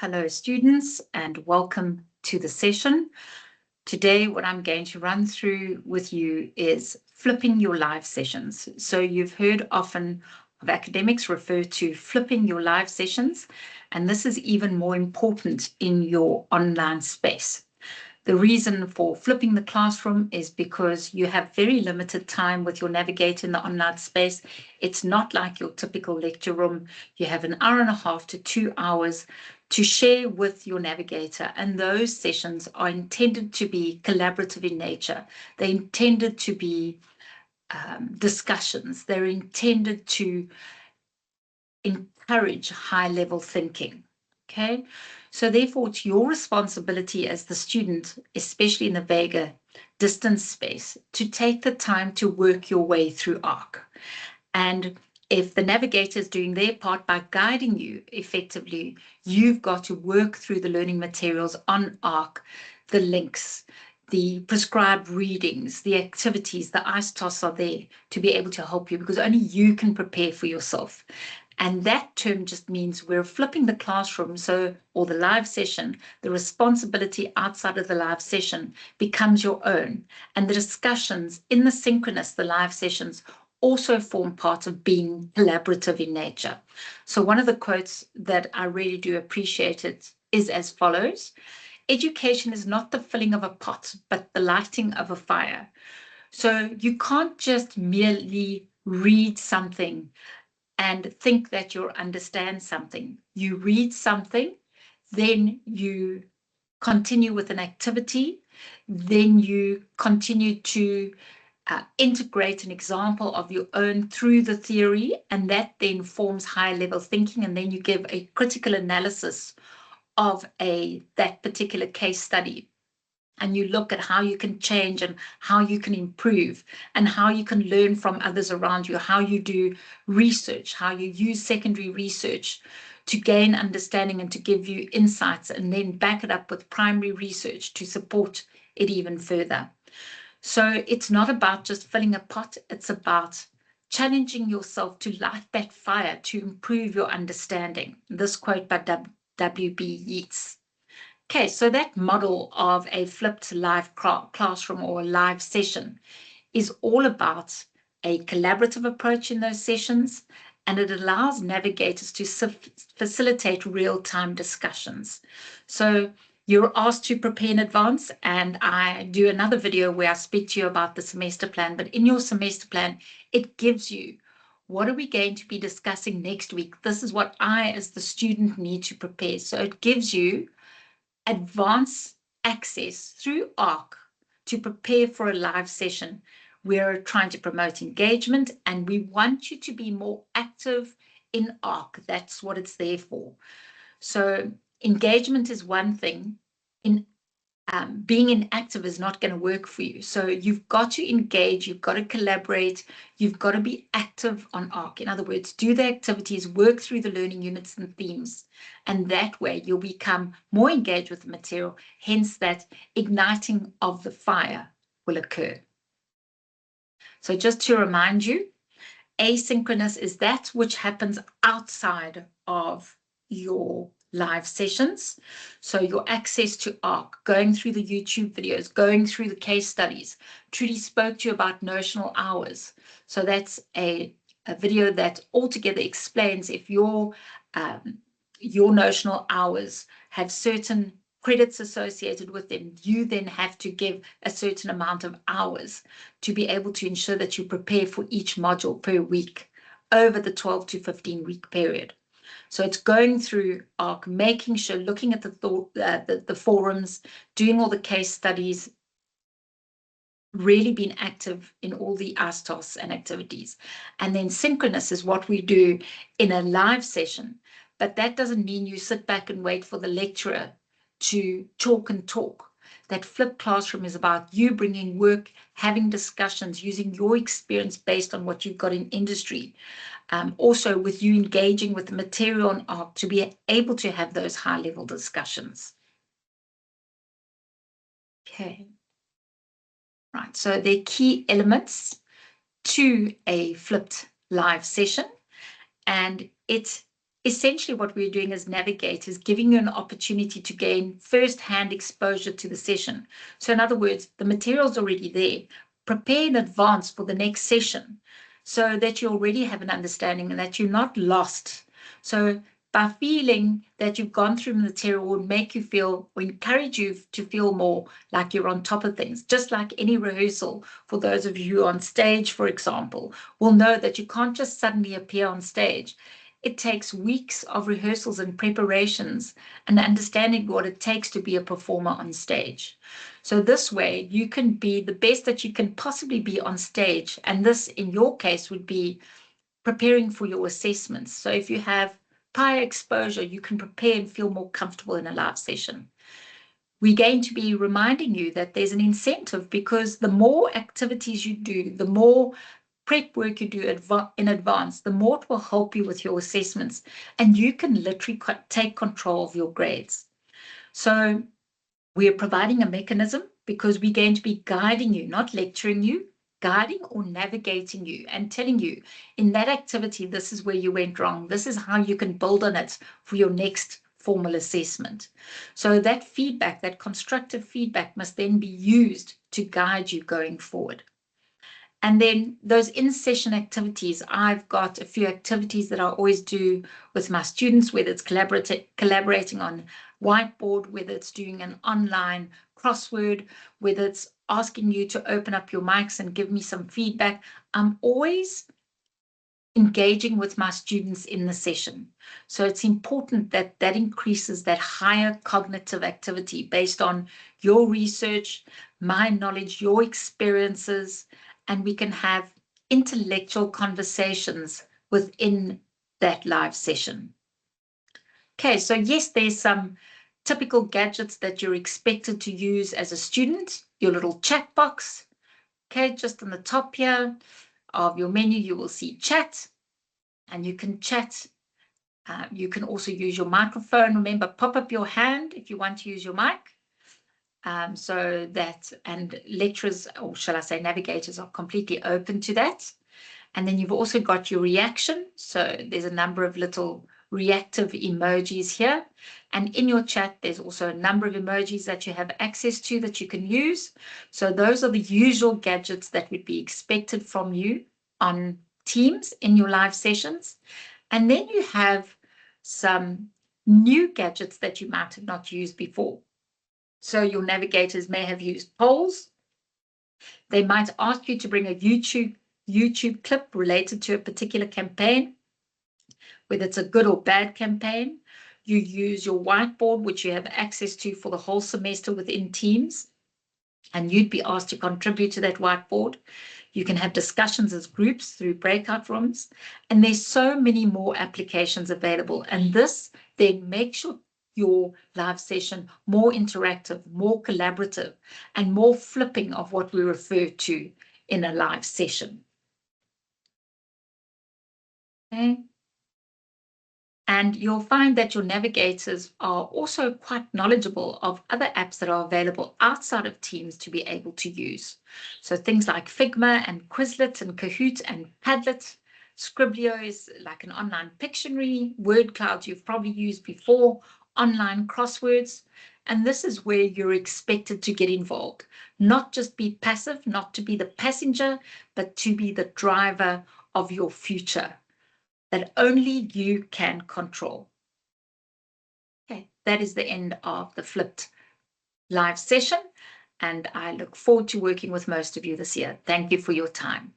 Hello students and welcome to the session. Today what I'm going to run through with you is flipping your live sessions. So you've heard often of academics refer to flipping your live sessions, and this is even more important in your online space. The reason for flipping the classroom is because you have very limited time with your Navigator in the online space. It's not like your typical lecture room. You have an hour and a half to 2 hours to share with your Navigator, and those sessions are intended to be collaborative in nature. They're intended to be discussions. They're intended to encourage high-level thinking. Okay, so therefore it's your responsibility as the student, especially in the Vega distance space, to take the time to work your way through ARC. And if the Navigator is doing their part by guiding you effectively, you've got to work through the learning materials on ARC, the links, the prescribed readings, the activities, the ISTOS are there to be able to help you, because only you can prepare for yourself. And that term just means we're flipping the classroom, or the live session, the responsibility outside of the live session becomes your own. And the discussions in the synchronous, the live sessions, also form part of being collaborative in nature. So one of the quotes that I really do appreciate is as follows: education is not the filling of a pot, but the lighting of a fire. So you can't just merely read something and think that you understand something. You read something, then you continue with an activity, then you continue to integrate an example of your own through the theory, and that then forms high-level thinking, and then you give a critical analysis of that particular case study. And you look at how you can change and how you can improve and how you can learn from others around you, how you do research, how you use secondary research to gain understanding and to give you insights, and then back it up with primary research to support it even further. So it's not about just filling a pot, it's about challenging yourself to light that fire to improve your understanding. This quote by W.B. Yeats. Okay, so that model of a flipped live classroom or a live session is all about a collaborative approach in those sessions, and it allows navigators to facilitate real-time discussions. So you're asked to prepare in advance, and I do another video where I speak to you about the semester plan, but in your semester plan, it gives you what are we going to be discussing next week. This is what I, as the student, need to prepare. So it gives you advanced access through ARC to prepare for a live session. We're trying to promote engagement, and we want you to be more active in ARC. That's what it's there for. So engagement is one thing. Being inactive is not going to work for you. So you've got to engage, you've got to collaborate, you've got to be active on ARC. In other words, do the activities, work through the learning units and themes, and that way you'll become more engaged with the material, hence that igniting of the fire will occur. So just to remind you, asynchronous is that which happens outside of your live sessions. So your access to ARC, going through the YouTube videos, going through the case studies. Trudy spoke to you about notional hours. So that's a video that altogether explains if your notional hours have certain credits associated with them, you then have to give a certain amount of hours to be able to ensure that you prepare for each module per week over the 12 to 15 week period. So it's going through ARC, making sure, looking at the forums, doing all the case studies, really being active in all the ISTOS and activities. And then synchronous is what we do in a live session. But that doesn't mean you sit back and wait for the lecturer to talk and talk. That flipped classroom is about you bringing work, having discussions, using your experience based on what you've got in industry. Also with you engaging with the material on ARC to be able to have those high-level discussions. Okay. Right, so there are key elements to a flipped live session, and it essentially what we're doing as navigators, giving you an opportunity to gain first-hand exposure to the session. So in other words, the material's already there. Prepare in advance for the next session so that you already have an understanding and that you're not lost. So by feeling that you've gone through material will make you feel, or encourage you to feel more like you're on top of things. Just like any rehearsal, for those of you on stage, for example, will know that you can't just suddenly appear on stage. It takes weeks of rehearsals and preparations and understanding what it takes to be a performer on stage. So this way you can be the best that you can possibly be on stage. And this, in your case, would be preparing for your assessments. So if you have prior exposure, you can prepare and feel more comfortable in a live session. We're going to be reminding you that there's an incentive, because the more activities you do, the more prep work you do in advance, the more it will help you with your assessments, and you can literally take control of your grades. So we're providing a mechanism because we're going to be guiding you, not lecturing you, guiding or navigating you and telling you in that activity, this is where you went wrong. This is how you can build on it for your next formal assessment. So that feedback, that constructive feedback, must then be used to guide you going forward. And then those in-session activities, I've got a few activities that I always do with my students, whether it's collaborating on whiteboard, whether it's doing an online crossword, whether it's asking you to open up your mics and give me some feedback. I'm always engaging with my students in the session. So it's important that that increases that higher cognitive activity based on your research, my knowledge, your experiences, and we can have intellectual conversations within that live session. Okay, so yes, there's some typical gadgets that you're expected to use as a student. Your little chat box. Okay, just on the top here of your menu, you will see chat, and you can chat. You can also use your microphone. Remember, pop up your hand if you want to use your mic. So that, and lecturers, or shall I say navigators, are completely open to that. And then you've also got your reaction. So there's a number of little reactive emojis here. And in your chat, there's also a number of emojis that you have access to that you can use. So those are the usual gadgets that would be expected from you on Teams in your live sessions. And then you have some new gadgets that you might have not used before. So your navigators may have used polls. They might ask you to bring a YouTube clip related to a particular campaign, whether it's a good or bad campaign. You use your whiteboard, which you have access to for the whole semester within Teams, and you'd be asked to contribute to that whiteboard. You can have discussions as groups through breakout rooms, and there's so many more applications available. And this then makes your live session more interactive, more collaborative, and more flipping of what we refer to in a live session. Okay. And you'll find that your navigators are also quite knowledgeable of other apps that are available outside of Teams to be able to use. So things like Figma and Quizlet and Kahoot and Padlet. Scriblio is like an online Pictionary. Word clouds you've probably used before. Online crosswords. And this is where you're expected to get involved. Not just be passive, not to be the passenger, but to be the driver of your future that only you can control. Okay, that is the end of the flipped live session, and I look forward to working with most of you this year. Thank you for your time.